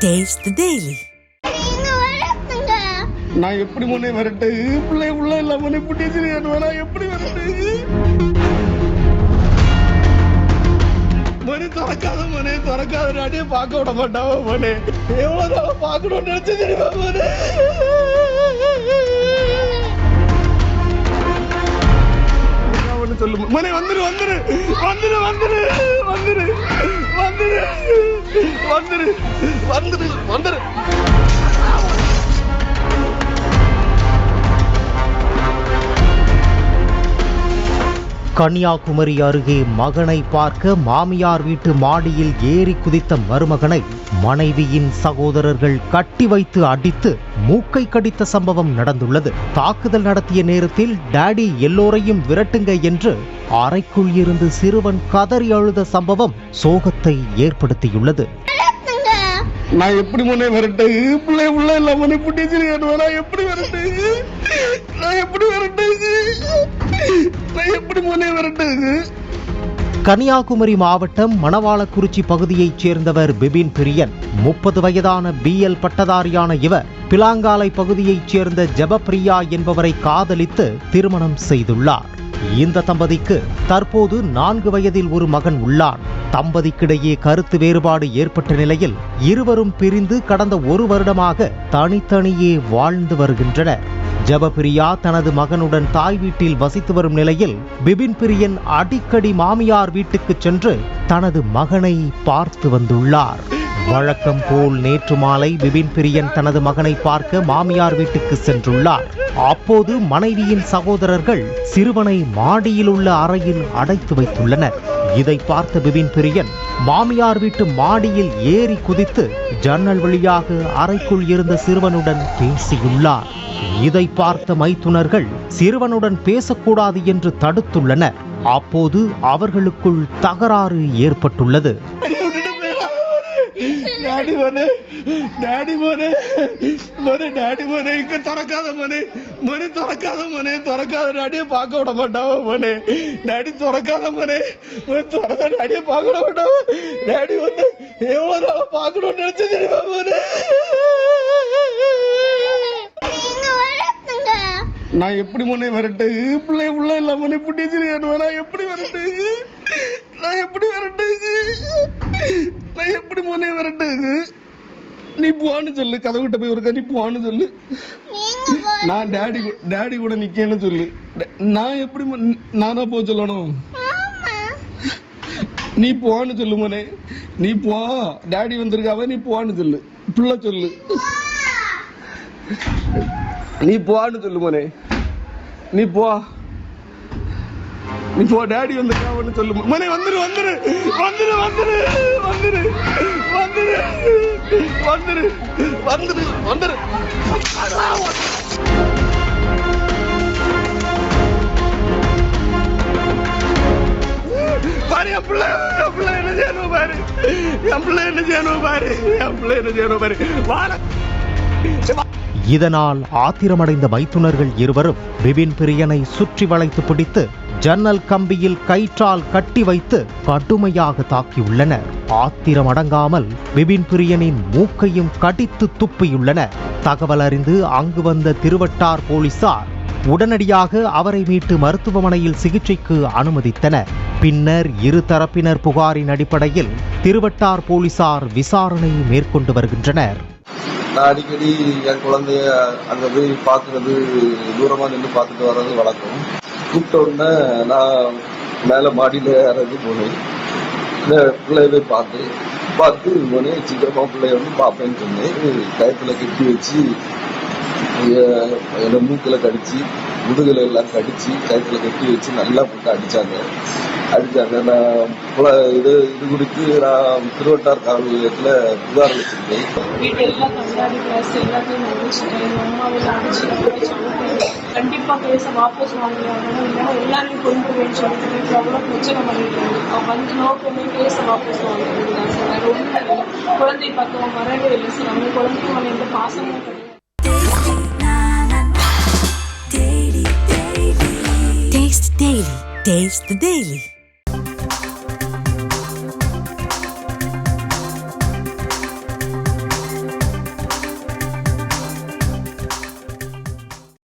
Taste the Daily. நான் எப்படி முன்னே வரட்டு பிள்ளை உள்ள எல்லாம் முன்னே புட்டிச்சு நான் எப்படி வரட்டு மணி திறக்காத நாடே பார்க்க விட மாட்டாவ மணி எவ்வளவு நாளும் பார்க்கணும்னு நினைச்சு தெரியுமா மணி சொல்லு மணி வந்துரு வந்துரு வந்துரு வந்துரு வந்துரு வந்துரு வந்துரு வந்துரு வந்துரு. கன்னியாகுமரி அருகே மகனை பார்க்க மாமியார் வீட்டு மாடியில் ஏறி குதித்த மருமகனை மனைவியின் சகோதரர்கள் கட்டி வைத்து அடித்து மூக்கை கடித்த சம்பவம் நடந்துள்ளது. தாக்குதல் நடத்திய நேரத்தில் டாடி எல்லோரையும் விரட்டுங்க என்று அறைக்குள் இருந்து சிறுவன் கதறி அழுத சம்பவம் சோகத்தை ஏற்படுத்தியுள்ளது. நான் எப்படி முன்னே வரட்டு பிள்ளை உள்ள எல்லாம் முன்னே புட்டிச்சு நான் எப்படி வரட்டு நான் எப்படி வரட்டு நான் எப்படி முன்னே வரட்டு. கன்னியாகுமரி மாவட்டம் மணவாளக்குறிச்சி பகுதியைச் சேர்ந்தவர் பிபின் பிரியன். 30 வயதான BL பட்டதாரியான இவர் பிலாங்காலை பகுதியைச் சேர்ந்த ஜெபப்பிரியா என்பவரை காதலித்து திருமணம் செய்துள்ளார். இந்த தம்பதிக்கு தற்போது 4 வயதில் ஒரு மகன் உள்ளான். தம்பதிக்கிடையே கருத்து வேறுபாடு ஏற்பட்ட நிலையில் இருவரும் பிரிந்து கடந்த 1 வருடமாக தனித்தனியே வாழ்ந்து வருகின்றனர். ஜெபப்பிரியா தனது மகனுடன் தாய் வீட்டில் வசித்து வரும் நிலையில் பிபின் பிரியன் அடிக்கடி மாமியார் வீட்டுக்கு சென்று தனது மகனை பார்த்து வந்துள்ளார். வழக்கம் போல் நேற்று மாலை பிபின் பிரியன் தனது மகனை பார்க்க மாமியார் வீட்டுக்கு சென்றுள்ளார். அப்போது மனைவியின் சகோதரர்கள் சிறுவனை மாடியில் உள்ள அறையில் அடைத்து வைத்துள்ளனர். இதை பார்த்த பிபின் பிரியன் மாமியார் வீட்டு மாடியில் ஏறி குதித்து ஜன்னல் வழியாக அறைக்குள் இருந்த சிறுவனுடன் பேசியுள்ளார். இதை பார்த்த மைத்துனர்கள் சிறுவனுடன் பேசக்கூடாது என்று தடுத்துள்ளனர். அப்போது அவர்களுக்குள் தகராறு ஏற்பட்டுள்ளது. டாடி மோனே டாடி மோனே மோனே டாடி மோனே இங்க திறக்காத மோனே மணி திறக்காத மோனே திறக்காத டாடியை பார்க்க விட மாட்டாவ மோனே டாடி திறக்காத மோனே திறந்த டாடியை பார்க்க விட மாட்டாவ டாடி வந்து எவ்வளவு நாளும் பார்க்கணும்னு நினைச்சு தெரியுமா மோனே. நான் எப்படி முன்னே வரட்டு பிள்ளை உள்ள எல்லாம் முன்னே புட்டிச்சு நான் எப்படி வரட்டு நான் எப்படி வரட்டு நான் எப்படி முன்னே வரட்டு. நீ போன்னு சொல்லு கதவுகிட்ட போய் ஒரு நீ போன்னு சொல்லு. நான் டாடி கூட நிக்கேன்னு சொல்லு. நான் எப்படி நானா போக சொல்லணும். நீ போன்னு சொல்லு மோனே நீ போ டாடி வந்திருக்காவ நீ போன்னு சொல்லு பிள்ளை சொல்லு நீ போன்னு சொல்லு மோனே நீ போ நீ போ டாடி வந்திருக்காவன்னு சொல்லு மோனே வந்துரு வந்துரு வந்துரு வந்துரு வந்துரு வந்துரு வந்துரு வந்துரு வந்துரு. பாரு என் பிள்ளை என்ன செய்யணும் பாரு என் பிள்ளை என்ன செய்யணும் பாரு என் பிள்ளை என்ன செய்யணும் பாரு வாழ. இதனால் ஆத்திரமடைந்த மைத்துனர்கள் இருவரும் பிபின் பிரியனை சுற்றி வளைத்து பிடித்து ஜன்னல் கம்பியில் கயிற்றால் கட்டி வைத்து கடுமையாக தாக்கியுள்ளனர். ஆத்திரம் அடங்காமல் பிபின் பிரியனின் மூக்கையும் கடித்து துப்பியுள்ளனர். தகவல் அறிந்து அங்கு வந்த திருவட்டார் போலீசார் உடனடியாக அவரை மீட்டு மருத்துவமனையில் சிகிச்சைக்கு அனுமதித்தனர். பின்னர் இரு தரப்பினர் புகாரின் அடிப்படையில் திருவட்டார் போலீசார் விசாரணை மேற்கொண்டு வருகின்றனர். நான் அடிக்கடி என் குழந்தைய அங்கே போய் பார்க்கறது, தூரமாக நின்று பார்த்துட்டு வர்றது வழக்கம். கூப்பிட்ட உடனே நான் மேலே மாடியில் இறங்கி போனேன். இந்த பிள்ளைய போய் பார்த்து போனேன். சீக்கிரமாக பிள்ளைய வந்து பார்ப்பேன்னு சொன்னேன். கயத்தில் கட்டி வச்சு என்னை மூக்கில் கடிச்சு முதுகில் எல்லாம் கடிச்சு கயத்தில் கட்டி வச்சு நல்லா போட்டு அடித்தாங்க. நான் இது குறித்து நான் திருவட்டார் காவல் நிலையத்தில் புகார் அளிச்சிருக்கேன். கண்டிப்பா பேச வாபஸ் வாங்குவாங்க, எல்லாரையும் கொண்டு போய் சொல்லிட்டு எவ்வளவு பிரச்சனை பண்ணிருக்காங்க. அவங்க வந்து நோக்கமே பேச வாபஸ் வாங்குறாங்க சார். வேற ஒன்றும் இல்லை. குழந்தை பக்கம் வரவே இல்லை சார். அவங்க குழந்தைக்கு மேலே எந்த பாசமும் கிடையாது. Taste the Daily.